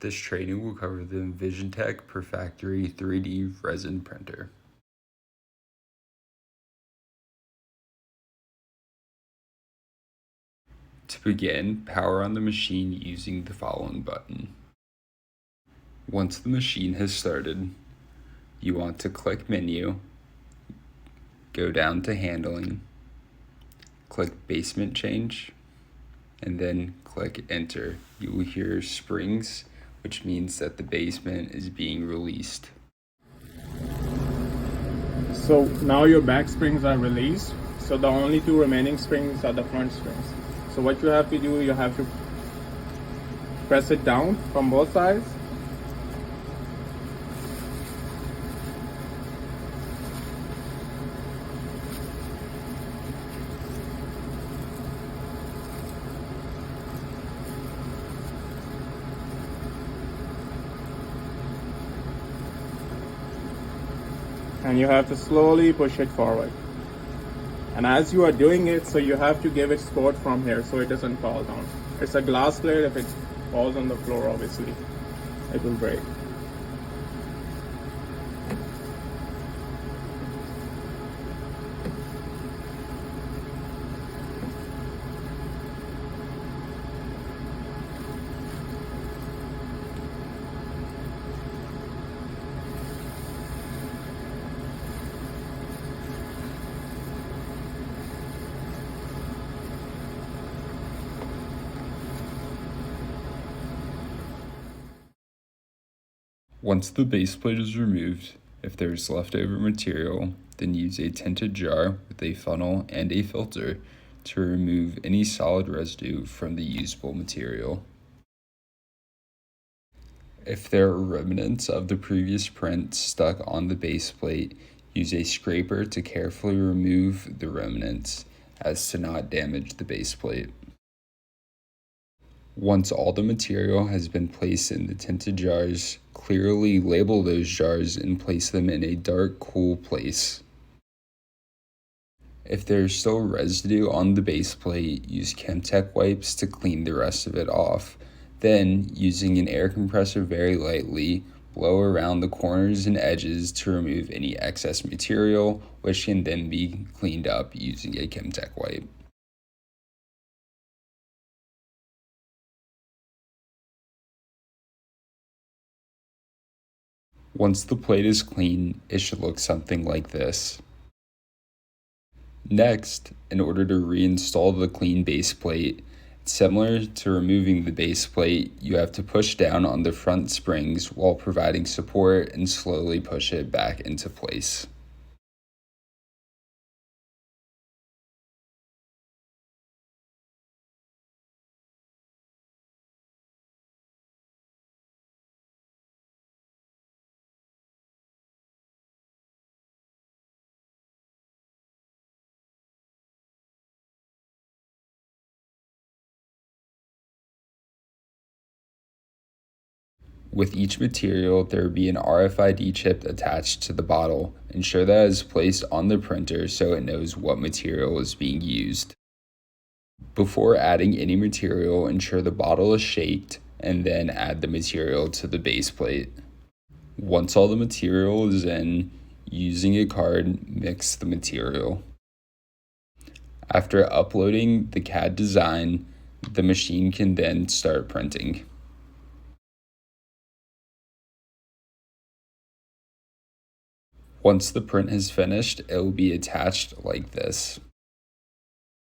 This training will cover the EnvisionTech Perfactory 3D resin printer. To begin, power on the machine using the following button. Once the machine has started, you want to click Menu, go down to Handling, click Basement Change, and then click Enter. You will hear springs, which means that the basement is being released. So now your back springs are released. So the only two remaining springs are the front springs. So what you have to do, you have to press it down from both sides. And you have to slowly push it forward. And as you are doing it, so you have to give it support from here so it doesn't fall down. It's a glass plate. If it falls on the floor, obviously, it will break. Once the base plate is removed, if there is leftover material, then use a tinted jar with a funnel and a filter to remove any solid residue from the usable material. If there are remnants of the previous print stuck on the base plate, use a scraper to carefully remove the remnants as to not damage the base plate. Once all the material has been placed in the tinted jars, clearly label those jars and place them in a dark, cool place. If there is still residue on the base plate, use Chemtech wipes to clean the rest of it off. Then, using an air compressor very lightly, blow around the corners and edges to remove any excess material, which can then be cleaned up using a Chemtech wipe. Once the plate is clean, it should look something like this. Next, in order to reinstall the clean base plate, similar to removing the base plate, you have to push down on the front springs while providing support and slowly push it back into place. With each material, there will be an RFID chip attached to the bottle. Ensure that it is placed on the printer so it knows what material is being used. Before adding any material, ensure the bottle is shaked and then add the material to the base plate. Once all the material is in, using a card, mix the material. After uploading the CAD design, the machine can then start printing. Once the print has finished, it will be attached like this.